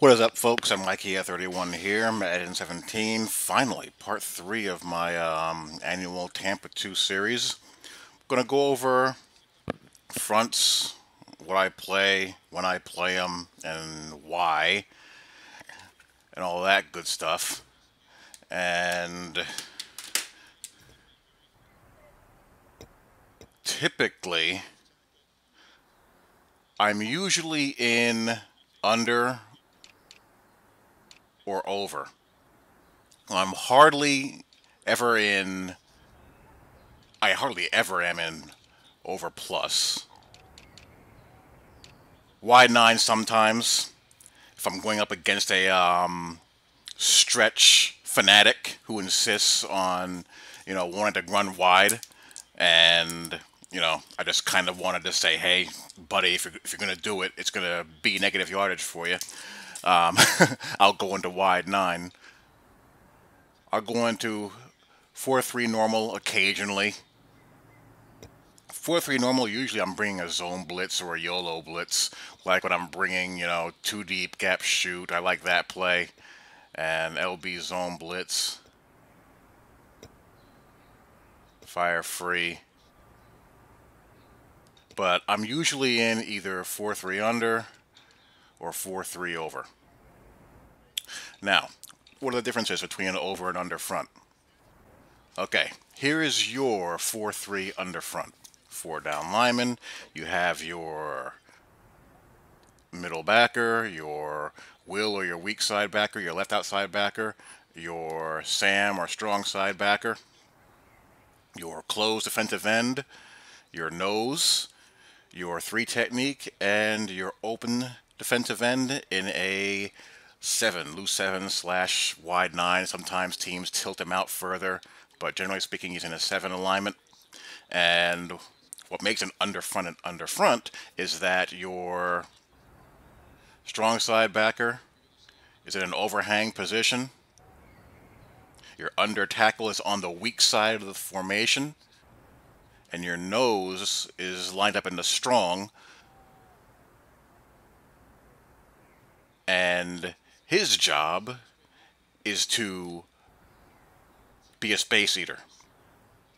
What is up, folks? I'm Mikey31 here, Madden 17. Finally, part 3 of my annual Tampa 2 series. I'm going to go over fronts, what I play, when I play them, and why, and all that good stuff. And typically, I'm usually in under or over. I'm hardly ever in I hardly ever am in over plus. Wide nine sometimes if I'm going up against a stretch fanatic who insists on, wanting to run wide, and I just kind of wanted to say, hey, buddy, if you're going to do it, it's going to be negative yardage for you. Um, I'll go into wide nine. I'll go into 4-3 normal occasionally. 4-3 normal, usually I'm bringing a zone blitz or a YOLO blitz. Like when I'm bringing, two deep gap shoot. I like that play. And LB zone blitz. Fire free. But I'm usually in either 4-3 under or 4-3 over. Now, what are the differences between an over and under front? Okay, here is your 4-3 under front. 4 down linemen. You have your middle backer, your will or your weak side backer, your left outside backer, your Sam or strong side backer, your closed defensive end, your nose, your 3 technique, and your open defensive end in a 7, loose 7 slash wide 9. Sometimes teams tilt him out further, but generally speaking, he's in a 7 alignment. And what makes an under front is that your strong side backer is in an overhang position. Your under tackle is on the weak side of the formation. And your nose is lined up in the strong. And his job is to be a space eater.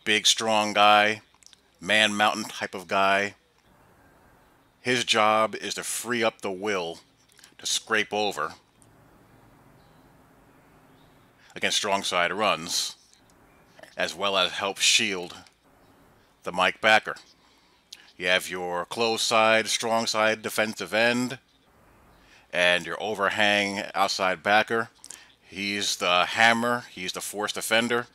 Big, strong guy, man mountain type of guy. His job is to free up the will to scrape over against strong side runs, as well as help shield the Mike backer. You have your close side, strong side defensive end, and your overhang outside backer. He's the hammer, he's the force defender.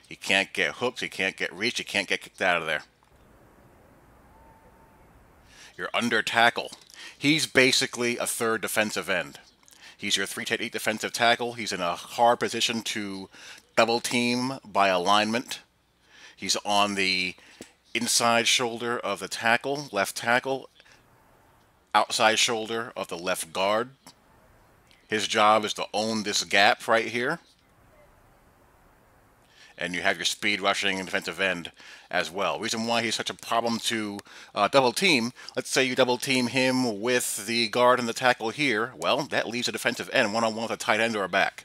He can't get hooked, he can't get reached, he can't get kicked out of there. Your under tackle. He's basically a third defensive end. He's your 3 technique defensive tackle. He's in a hard position to double team by alignment. He's on the inside shoulder of the tackle, left tackle, outside shoulder of the left guard. His job is to own this gap right here. And you have your speed rushing and defensive end as well. Reason why he's such a problem to double team, let's say you double team him with the guard and the tackle here, well, that leaves a defensive end one-on-one with a tight end or a back.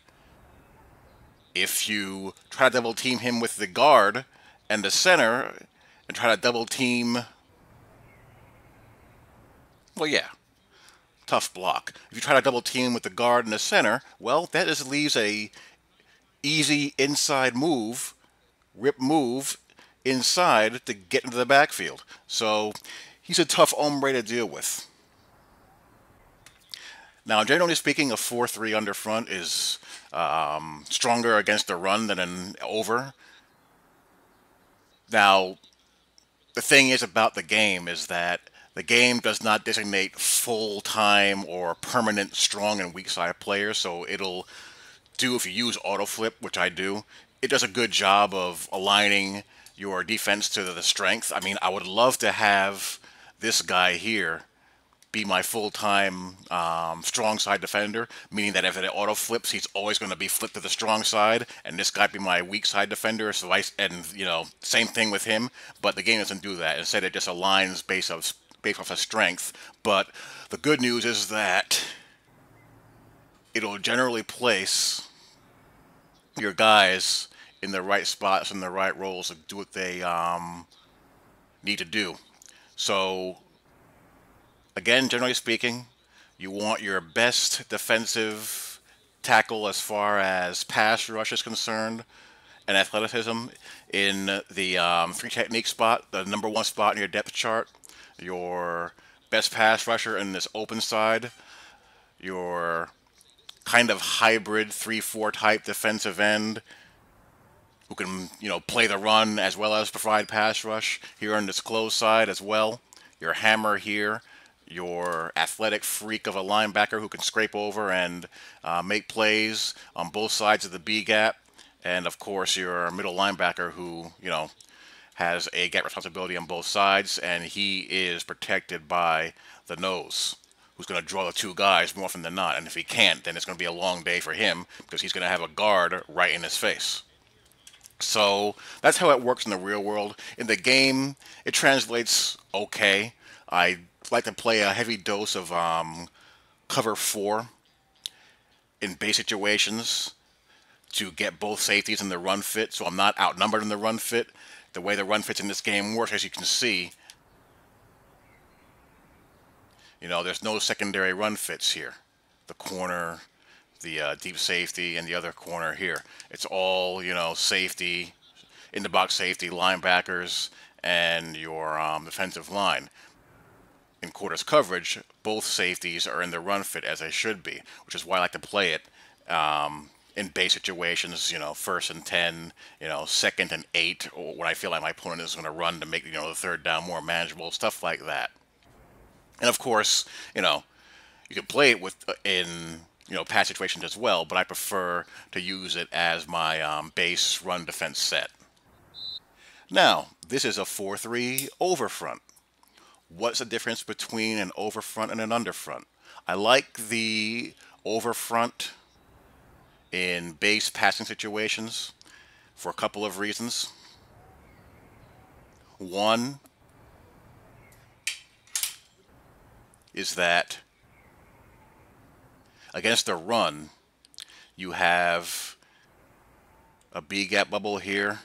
If you try to double team him with the guard and the center and try to double team, well, yeah, tough block. If you try to double team with the guard and the center, well, that just leaves a easy inside move, rip move inside to get into the backfield. So he's a tough hombre to deal with. Now, generally speaking, a 4-3 under front is stronger against the run than an over. Now, the thing is about the game is that the game does not designate full-time or permanent strong and weak side players, so it'll do, if you use auto flip, which I do, it does a good job of aligning your defense to the strength. I mean, I would love to have this guy here be my full-time strong side defender, meaning that if it auto flips, he's always going to be flipped to the strong side, and this guy be my weak side defender. So same thing with him. But the game doesn't do that. Instead, it just aligns based off of strength. But the good news is that it'll generally place your guys in the right spots and the right roles to do what they need to do. So, again, generally speaking, you want your best defensive tackle as far as pass rush is concerned and athleticism in the three technique spot, the number one spot in your depth chart, your best pass rusher in this open side, your kind of hybrid 3-4 type defensive end who can, play the run as well as provide pass rush here on this close side as well. Your hammer here, your athletic freak of a linebacker who can scrape over and make plays on both sides of the B gap, and of course your middle linebacker who, has a gap responsibility on both sides, and he is protected by the nose, who's going to draw the two guys more often than not. And if he can't, then it's going to be a long day for him because he's going to have a guard right in his face. So that's how it works in the real world. In the game, it translates okay. I like to play a heavy dose of cover 4 in base situations to get both safeties in the run fit, so I'm not outnumbered in the run fit. The way the run fits in this game works, as you can see, there's no secondary run fits here. The corner, the deep safety, and the other corner here. It's all, safety, in the box safety, linebackers, and your defensive line. In quarters coverage, both safeties are in the run fit as they should be, which is why I like to play it in base situations, first and 10, second and 8, or when I feel like my opponent is going to run to make, the third down more manageable, stuff like that. And of course, you can play it in pass situations as well, but I prefer to use it as my base run defense set. Now, this is a 4-3 over front. What's the difference between an over front and an under front? I like the over front in base passing situations for a couple of reasons. One is that against the run, you have a B gap bubble here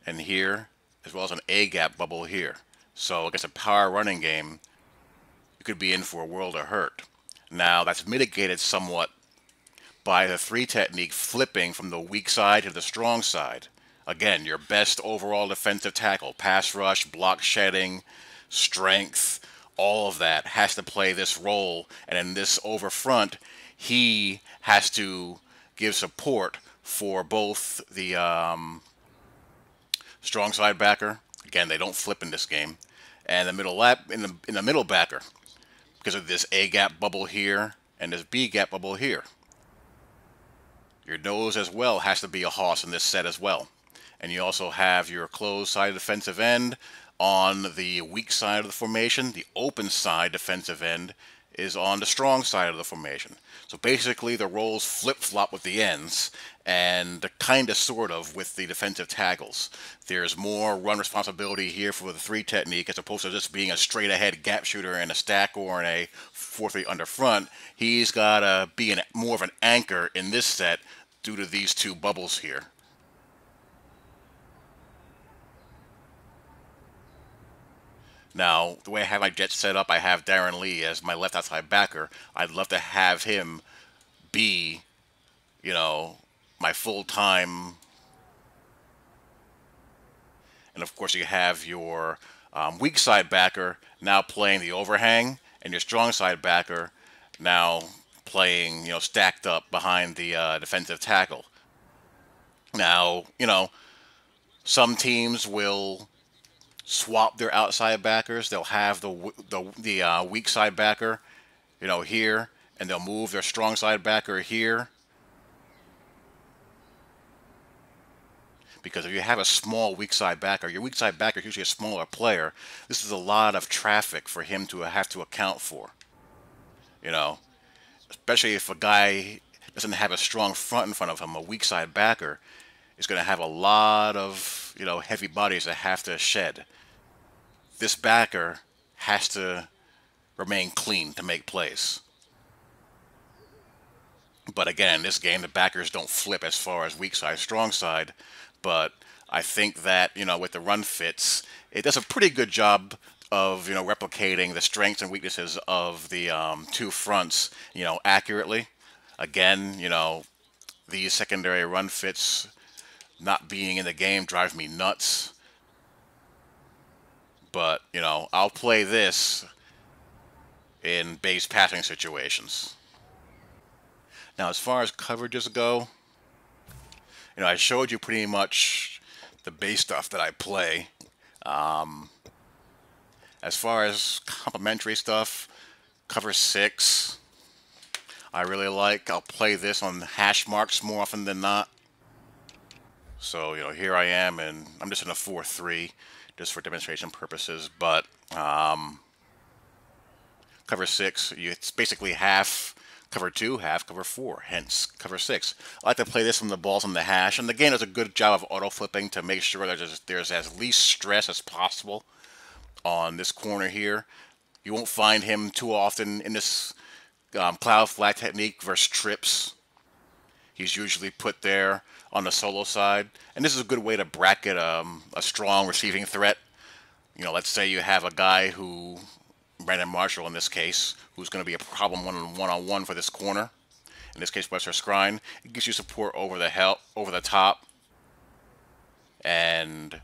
and here, as well as an A gap bubble here. So against a power running game, you could be in for a world of hurt. Now, that's mitigated somewhat by the 3 technique flipping from the weak side to the strong side. Again, your best overall defensive tackle, pass rush, block shedding, strength, all of that has to play this role. And in this over front, he has to give support for both the strong side backer. Again, they don't flip in this game, and the middle in the middle backer because of this A gap bubble here and this B gap bubble here. Your nose as well has to be a hoss in this set as well. And you also have your closed side defensive end on the weak side of the formation. The open side defensive end is on the strong side of the formation. So basically the roles flip-flop with the ends and kind of sort of with the defensive tackles. There's more run responsibility here for the 3 technique as opposed to just being a straight ahead gap shooter in a stack or in a 4-3 under front. He's got to be more of an anchor in this set due to these 2 bubbles here. Now, the way I have my Jets set up, I have Darren Lee as my left outside backer. I'd love to have him be, my full-time. And of course, you have your weak side backer now playing the overhang, and your strong side backer now playing, stacked up behind the defensive tackle. Now, some teams will swap their outside backers. They'll have the weak side backer, here, and they'll move their strong side backer here. Because if you have a small weak side backer, your weak side backer is usually a smaller player. This is a lot of traffic for him to have to account for. Especially if a guy doesn't have a strong front in front of him, a weak side backer is going to have a lot of, heavy bodies that have to shed. This backer has to remain clean to make plays. But again, in this game, the backers don't flip as far as weak side, strong side. But I think that, with the run fits, it does a pretty good job of, replicating the strengths and weaknesses of the two fronts, accurately. Again, these secondary run fits not being in the game drive me nuts. But, I'll play this in base passing situations. Now, as far as coverages go, I showed you pretty much the base stuff that I play. As far as complementary stuff, cover 6, I really like. I'll play this on hash marks more often than not. So, here I am, and I'm just in a 4-3, just for demonstration purposes. But cover 6, it's basically half cover 2, half cover 4, hence cover 6. I like to play this when the ball's on the hash, and the game does a good job of auto flipping to make sure that there's as least stress as possible on this corner here. You won't find him too often in this cloud flag technique versus trips. He's usually put there on the solo side, and this is a good way to bracket a strong receiving threat. Let's say you have a guy who, Brandon Marshall in this case, who's going to be a problem one-on-one for this corner. In this case, Webster Scrine. It gives you support over the top, and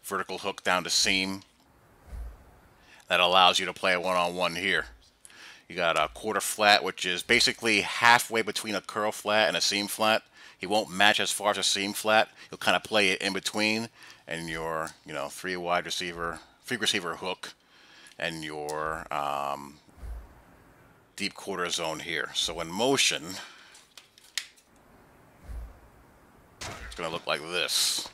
vertical hook down to seam. That allows you to play a one-on-one here. You got a quarter flat, which is basically halfway between a curl flat and a seam flat. He won't match as far as a seam flat. He'll kind of play it in between, and your, three receiver hook, and your deep quarter zone here. So in motion, it's going to look like this.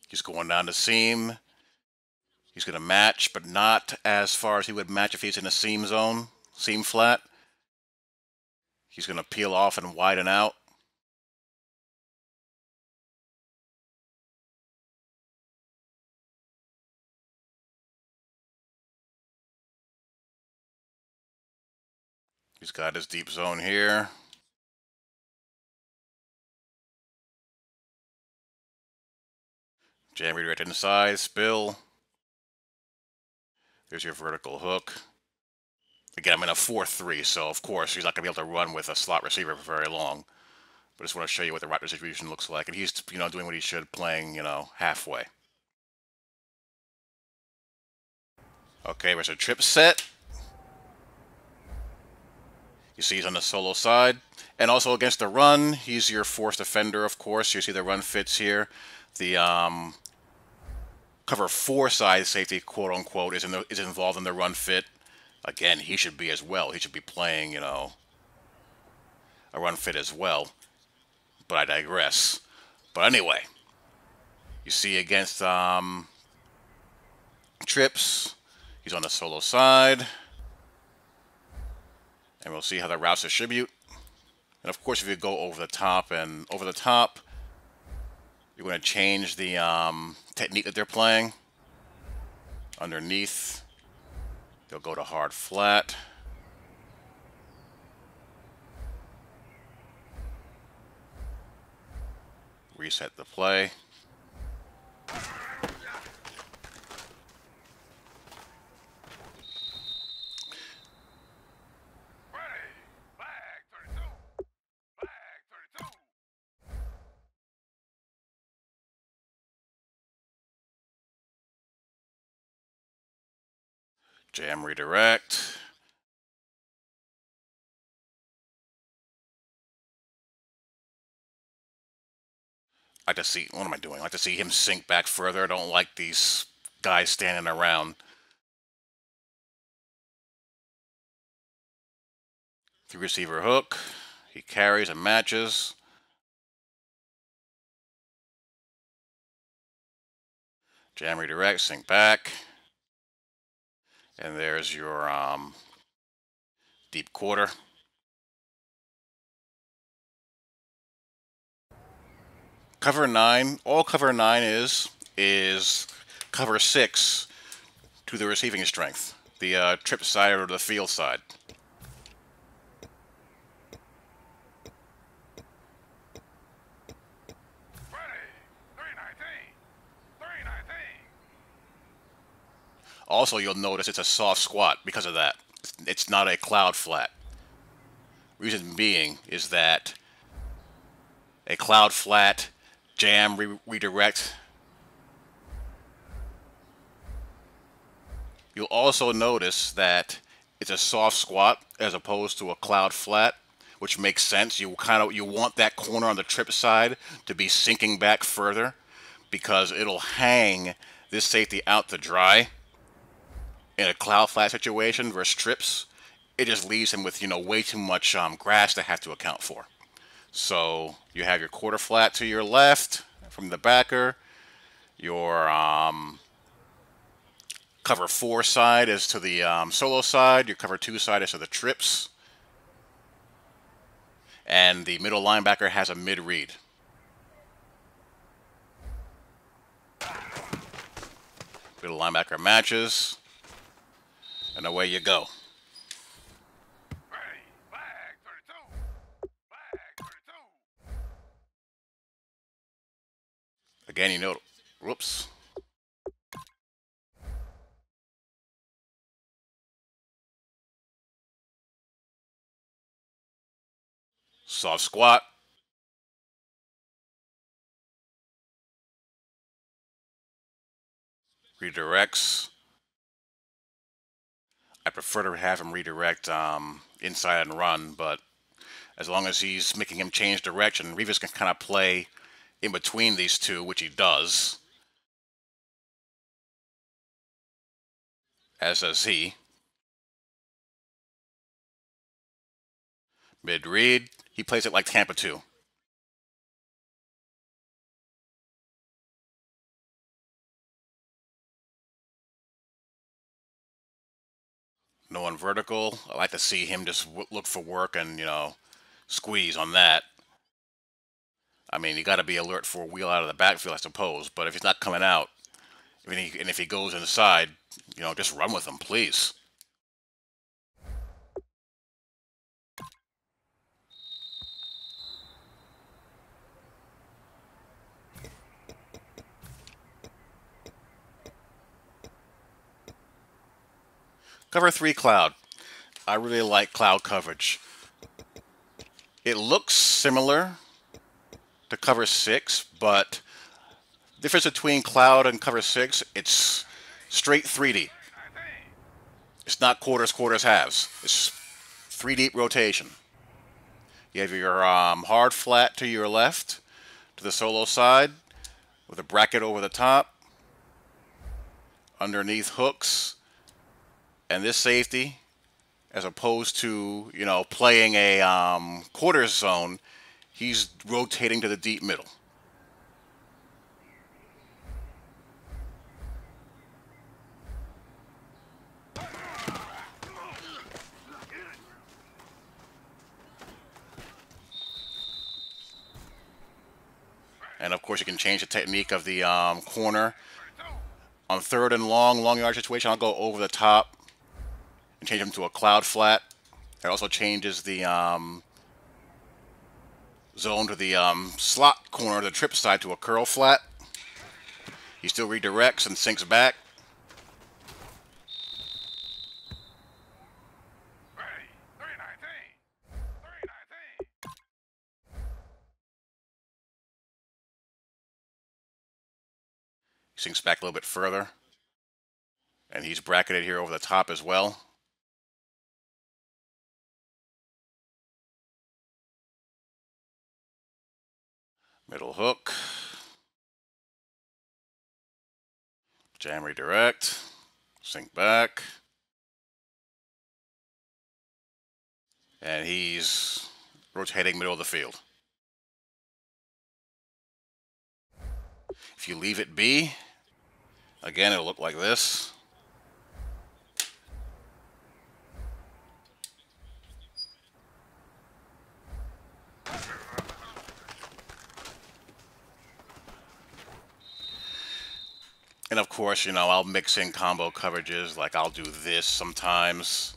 He's going down the seam. He's going to match, but not as far as he would match if he's in a seam zone, seam flat. He's going to peel off and widen out. He's got his deep zone here. Jam redirect inside, spill. There's your vertical hook. Again, I'm in a 4-3, so of course he's not going to be able to run with a slot receiver for very long. But I just want to show you what the route distribution looks like. And he's, doing what he should, playing, halfway. Okay, there's a trip set. You see he's on the solo side. And also against the run, he's your forced defender, of course. You see the run fits here. The cover 4 side safety, quote unquote, is involved in the run fit. Again, he should be as well. He should be playing, a run fit as well. But I digress. But anyway, you see against trips, he's on the solo side. And we'll see how the routes distribute. And of course, if you go over the top, you're going to change the technique that they're playing. Underneath, they'll go to hard flat. Reset the play. Jam redirect. I like to see, what am I doing? I like to see him sink back further. I don't like these guys standing around. Three receiver hook. He carries and matches. Jam redirect, sink back. And there's your deep quarter. Cover 9, all cover 9 is cover 6 to the receiving strength, the trip side or the field side. Also, you'll notice it's a soft squat because of that. It's not a cloud flat. Reason being is that a cloud flat, jam, redirect. You'll also notice that it's a soft squat as opposed to a cloud flat, which makes sense. You want that corner on the trip side to be sinking back further because it'll hang this safety out to dry. In a cloud flat situation versus trips, it just leaves him with way too much grass to have to account for. So you have your quarter flat to your left from the backer. Your cover 4 side is to the solo side. Your cover 2 side is to the trips. And the middle linebacker has a mid read. Middle linebacker matches. And away you go. Again, whoops. Soft squat. Redirects. I prefer to have him redirect inside and run, but as long as he's making him change direction, Revis can kind of play in between these two, which he does. As does he. Mid read, he plays it like Tampa too. No one vertical. I like to see him just look for work and squeeze on that. I mean, you got to be alert for a wheel out of the backfield, I suppose. But if he's not coming out, and if he goes inside, just run with him, please. Cover 3 cloud. I really like cloud coverage. It looks similar to cover 6, but the difference between cloud and cover 6, it's straight 3 deep. It's not quarters, halves. It's 3 deep rotation. You have your hard flat to your left, to the solo side, with a bracket over the top, underneath hooks, and this safety, as opposed to playing a quarters zone, he's rotating to the deep middle. And of course, you can change the technique of the corner. On 3rd and long yard situation, I'll go over the top and change him to a cloud flat. It also changes the zone to the slot corner, the trip side, to a curl flat. He still redirects and sinks back. Sinks back a little bit further. And he's bracketed here over the top as well. Middle hook. Jam redirect. Sink back. And he's rotating middle of the field. If you leave it be, again, it'll look like this. And of course, I'll mix in combo coverages, like I'll do this sometimes,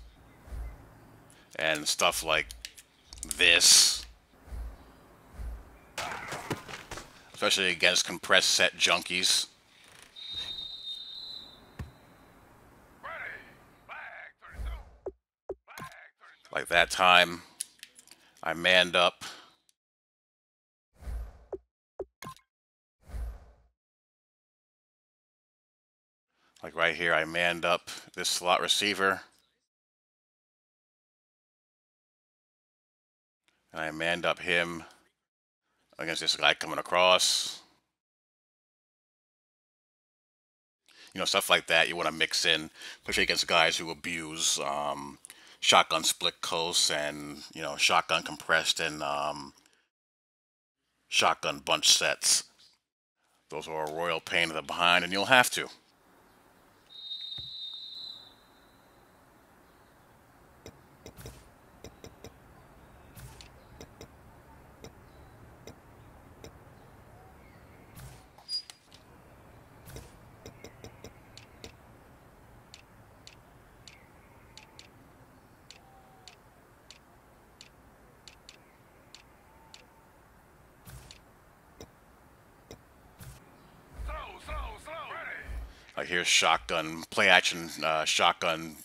and stuff like this, especially against compressed set junkies. Like that time, I manned up. Like right here, I manned up this slot receiver. And I manned up him against this guy coming across. Stuff like that you want to mix in, especially against guys who abuse shotgun split coasts and, shotgun compressed and shotgun bunch sets. Those are a royal pain in the behind, and you'll have to. Like here's shotgun, play action shotgun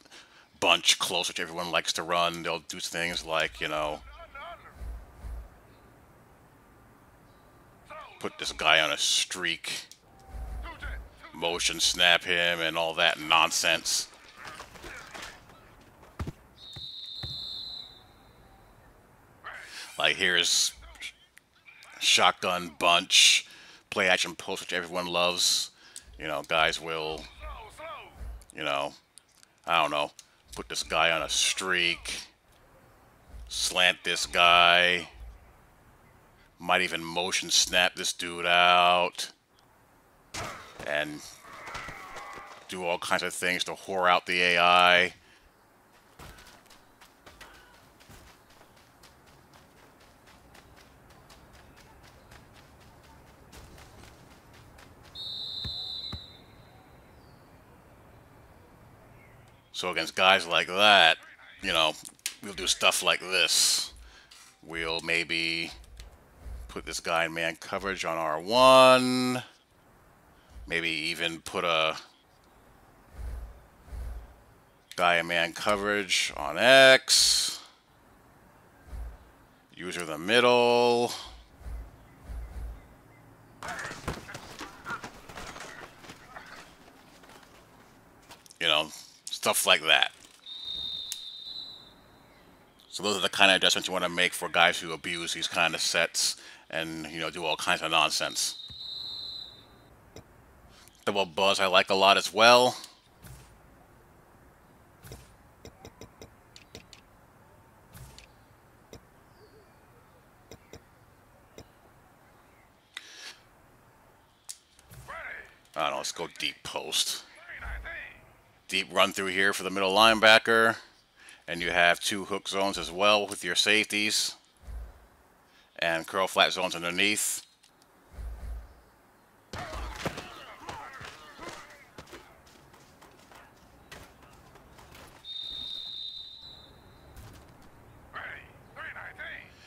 bunch close, which everyone likes to run. They'll do things like, put this guy on a streak, motion snap him, and all that nonsense. Like here's shotgun bunch, play action post, which everyone loves. Guys will, I don't know, put this guy on a streak, slant this guy, might even motion snap this dude out, and do all kinds of things to whore out the AI. So against guys like that, we'll do stuff like this. We'll maybe put this guy in man coverage on R1. Maybe even put a guy in man coverage on X. User in the middle. Stuff like that. So those are the kind of adjustments you want to make for guys who abuse these kind of sets and, do all kinds of nonsense. Double buzz I like a lot as well. I don't know, let's go deep post. Deep run through here for the middle linebacker. And you have two hook zones as well with your safeties. And curl flat zones underneath.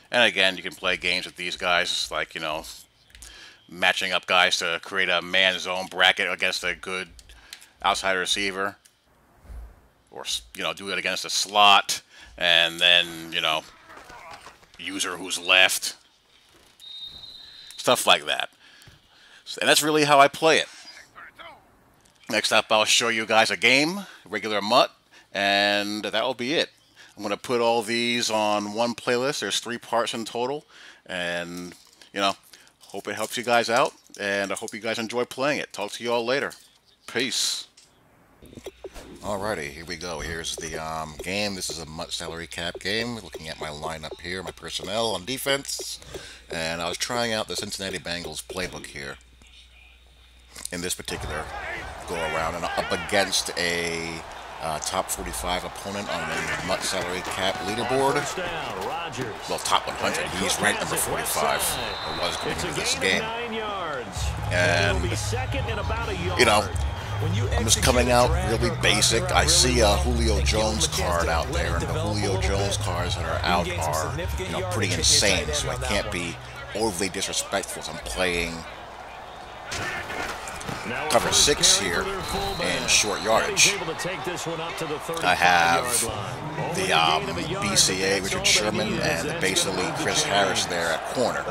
And again, you can play games with these guys, like, matching up guys to create a man zone bracket against a good outside receiver. Or, do it against a slot, and then, user who's left. Stuff like that. And that's really how I play it. Next up, I'll show you guys a game, regular MUT, and that will be it. I'm going to put all these on one playlist. There's 3 parts in total, and, hope it helps you guys out, and I hope you guys enjoy playing it. Talk to you all later. Peace. Alrighty, here we go. Here's the game. This is a MUT salary cap game. Looking at my lineup here, my personnel on defense. And I was trying out the Cincinnati Bengals playbook here in this particular go-around. And up against a top 45 opponent on the MUT salary cap leaderboard. Well, top 100. He's ranked number 45. Or was going into this game. And, I'm just coming out really basic. I see a Julio Jones card out there, and the Julio Jones cards that are out are, you know, pretty insane. So I can't be overly disrespectful as I'm playing cover 6 here in short yardage. I have the BCA Richard Sherman and the base elite Chris Harris there at corner.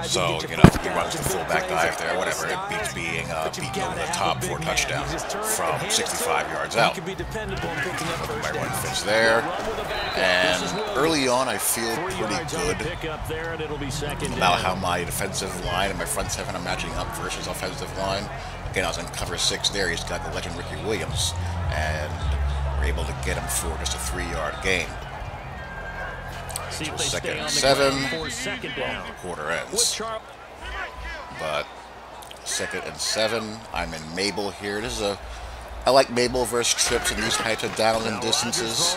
So, you know, he runs the fullback dive there, whatever. It beats being beaten over the top for a touchdown from 65 yards out. My run fits there. And early on, I feel pretty good about how my defensive line and my front seven are matching up versus offensive line. Again, I was in cover 6 there. He's got the legend Ricky Williams, and we're able to get him for just a 3-yard gain. So 2nd and 7. Well, the quarter ends. But 2nd and 7. I'm in Mabel here. This is I like Mabel versus trips in these types of downs and distances.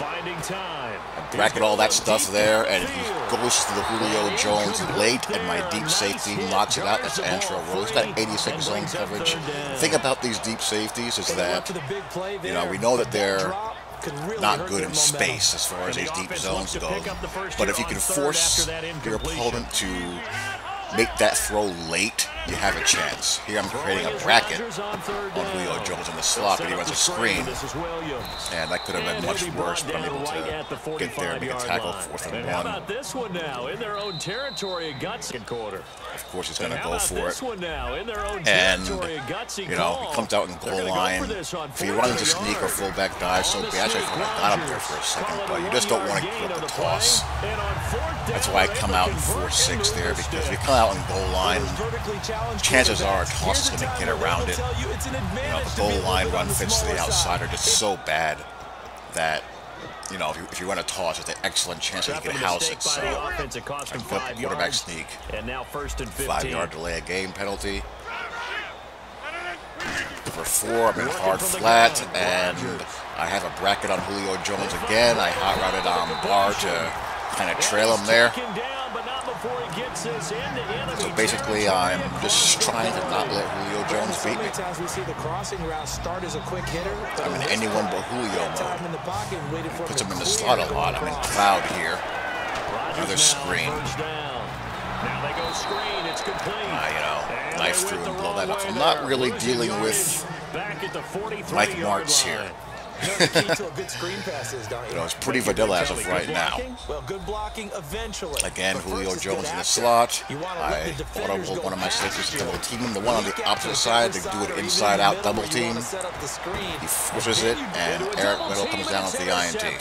I bracket all that stuff there, and he goes to the Julio Jones late, and my deep safety knocks it out. That's Antro Rowe. He's got 86 zone coverage. The thing about these deep safeties is that, you know, we know that they're not good in space as far as these deep zones go, but if you can force your opponent to make that throw late, you have a chance. Here I'm creating a bracket on Julio Jones in the slot, but he runs a screen, and that could have been much worse, but I'm able to get there and make a tackle 4th and 1. Of course, he's going to go for it, and, you know, he comes out in goal line. If he runs a sneak or fullback dive, so be actually I got him there for a second, but you just don't want to give up the toss. That's why I come out in 4-6 there, because if you come out in goal line, chances are a toss is going to get around it. You know, the goal line run fits to the outside are just so bad that, you know, if you run a toss, it's an excellent chance that you can house it. So I put the quarterback sneak, 5-yard delay a game penalty. For 4, I'm in hard flat, and I have a bracket on Julio Jones again. I hot routed on Barr to kind of trail him there. So basically, I'm just trying to not let Julio Jones beat me. I'm in anyone but Julio mode. Puts him in the slot a lot. I'm in cloud here. Another screen. You know, knife through and blow that up. I'm not really dealing with Mike Martz here. You know, it's pretty vanilla as of right now. Again, Julio Jones in the slot. I audible one of my safeties to double team him. The one on the opposite side to do it inside out double team. He forces it, and Eric Weddle comes down with the INT.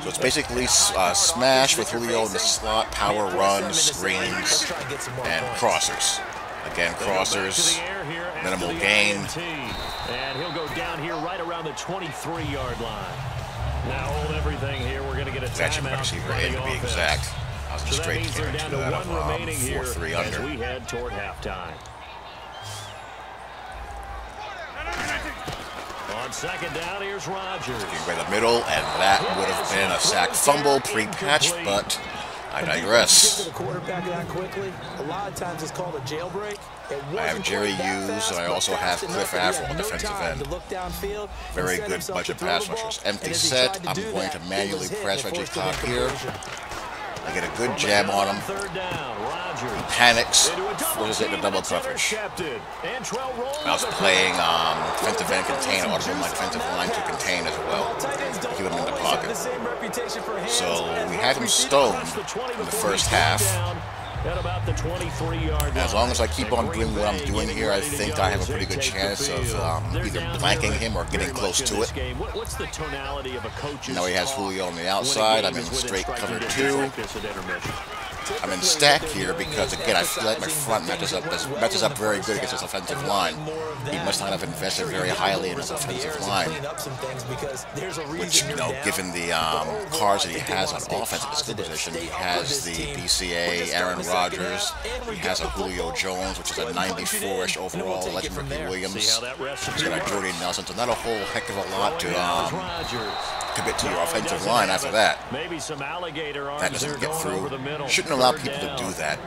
So it's basically smash with Julio in the slot, power runs, screens, and crossers. Again, crossers, minimal gain. And he'll go down here right around the 23-yard line. Now hold everything here. We're going to get a timeout. Receiver in to be exact. I was So straight they're down to 1 remaining here 4-3 as under. we head toward halftime. On 2nd down, here's Rodgers. By the middle, and that would have been a sack fumble pre-patch, but I digress. I have Jerry Hughes, and I also have Cliff Avril on defensive end. Very good budget pass rushers. Empty set. I'm going to manually press Reggie Cobb here. I get a good jab on him. He panics, forces it into double coverage. I was playing defensive end contain. I audible my defensive line to contain as well. Keep him in the pocket. So we had him stoned in the first half. And as long as I keep on doing what I'm doing here, I think I have a pretty good chance of either blanking him or getting close to it. Now he has Julio on the outside. I'm in straight cover 2. I'm in stack here because, again, I feel like my front matches up very good against his offensive line. He must not have invested very highly in his offensive line, which, you know, given the cards that he has on offense at the skill position, he has the BCA, Aaron Rodgers, he has a Julio Jones, which is a 94-ish overall, legend Ricky Williams. He's got a Jordy Nelson, so not a whole heck of a lot to commit to your offensive line after that. That doesn't get through. Shouldn't allow people to do that.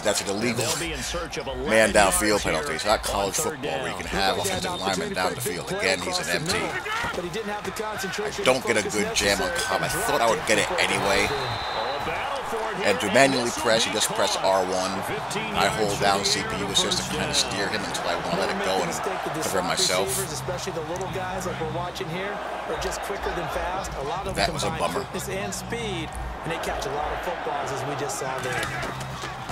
that's an illegal They'll be in search of 11 man downfield yards penalty. here It's not on college third football where you down. can have offensive linemen down the field. Again, he's an MT. But he didn't have the concentration. I don't get a good jam on Cobb. I thought I would get it anyway. And to manually press, you just press R1. I hold down CPU assist to kind of steer him until I want to let it go and cover myself. Especially the little guys like we're watching here are just quicker than fast. A lot of them That was a bummer. quickness and speed, and they catch a lot of footballs as we just saw there.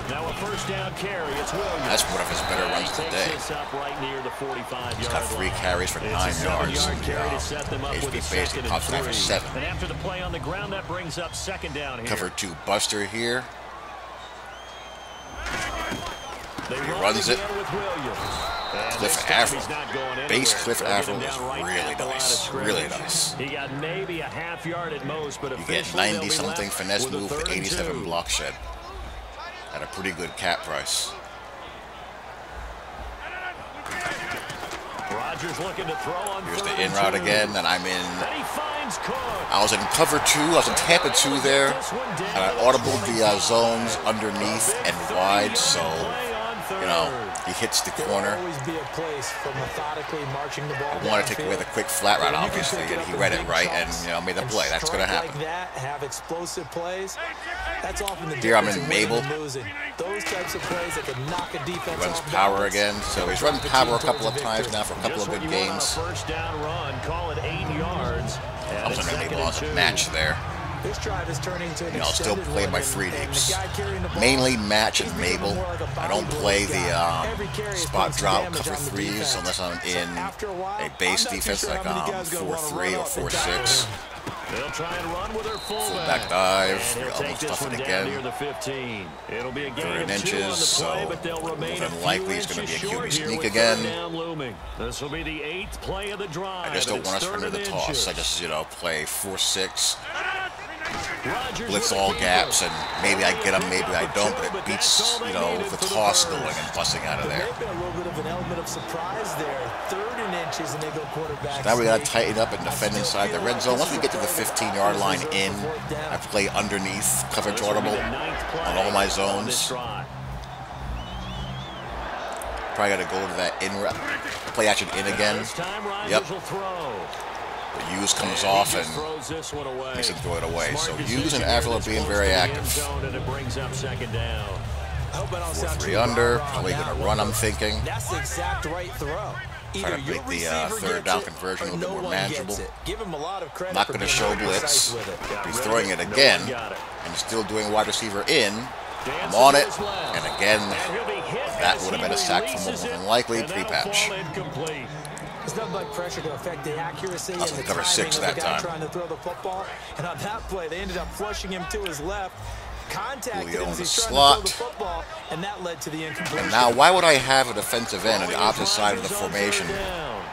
Now a first down carry. It's Williams. That's one of his better runs today. Right near the 45-yard He's got 3 carries for 9 yards. HB basically pops it out for 7. And after the play on the ground, that brings up second down here. Cover 2 Buster here. He runs it. Cliff Avril. Base Cliff Avril is really nice. Really nice. He got maybe a half yard at most, but you get 90-something finesse move for 87 block shed. At a pretty good cap price. Rodgers looking to throw on. Here's the in route again, and I'm in. I was in cover 2. I was in Tampa 2 there, and I audibled the zones underneath and wide, so you know he hits the corner. I want to take away the quick flat route, obviously, and he read it right and made the play. That's going to happen. Have explosive plays. That's often the Here I'm in Mabel. Those types of plays that can knock a defense runs off power again, so he's run power a couple of times now for a couple of good games. First down run, call it 8 yards. I was going to Mabel as a match there. This drive is turning to I'll still play my free deeps. Mainly match and Mabel. I don't play the spot drop cover 3s unless I'm in a base defense like 4-3 or 4-6. They'll try and run with their fullback dive. We almost stuff it again. It'll be a 3 inches, so more than likely he's going to be a QB sneak again. This will be the 8th play of the drive. I just don't want to surrender the toss. I just, play 4-6. Blitz all gaps, and maybe I get them, maybe I don't, but it beats, the toss going and busting out of there. So now we got to tighten up and defend inside the red zone. Once we get to the 15-yard line in, I play underneath coverage audible on all my zones. Probably got to go to that in play action in again. Yep. But Hughes comes off and makes him throw it away. So Hughes and Avril are being very active. 4-3 under, probably going to run, I'm thinking. That's the exact right throw. Trying to make the third down conversion a little bit more manageable. Not going to show blitz. He's throwing it again and still doing wide receiver in. I'm on it, and again, that would have been a sack from more than likely pre-patch. There's nothing like pressure to affect the accuracy and the cover 6 that time. Trying to throw the football, and on that play, they ended up flushing him to his left. Contacted him as he's trying to throw the football, and that led to the incompletion. And now, why would I have a defensive end on the opposite side of the formation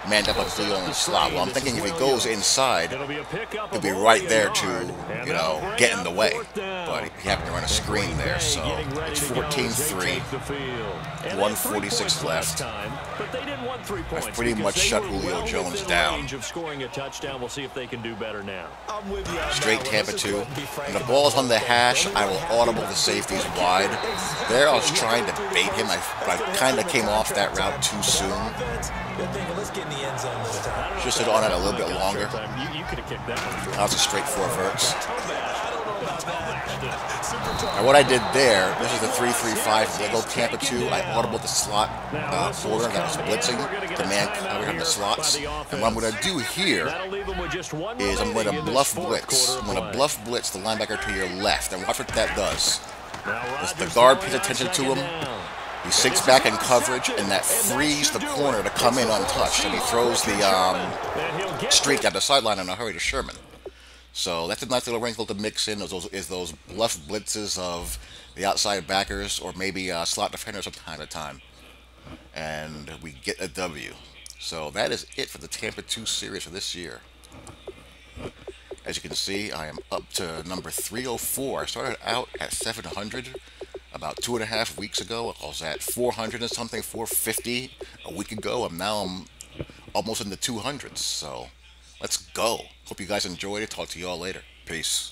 manned up a Cleo in the slot? Well, I'm thinking if he goes inside, he'll be right there to, get in the way. But he happened to run a screen there, so it's 14-3, 1:46 left. I've pretty much shut Julio Jones down. Straight Tampa 2. When the ball's on the hash, I will audible the safeties wide. There I was trying to bait him, but I kind of came off that route too soon. Just sit on it a little bit longer. That was a straight 4 verts. And what I did there, this is the 3-3-5 Lego Tampa 2. I audibled the slot corner that was blitzing. The man covered on the slots. And what I'm going to do here is I'm going to bluff blitz. I'm going to bluff blitz the linebacker to your left. And watch what that does. As the guard pays attention to him, he sinks back in coverage, and that frees the corner to come in untouched. And he throws the streak down the sideline in a hurry to Sherman. So that's a nice little wrinkle to mix in, is those bluff blitzes of the outside backers or maybe slot defenders from time to time. And we get a W. So that is it for the Tampa 2 series for this year. As you can see, I am up to number 304. I started out at 700 about 2.5 weeks ago. I was at 400 and something, 450 a week ago, and now I'm almost in the 200s. So let's go. Hope you guys enjoyed it. Talk to you all later. Peace.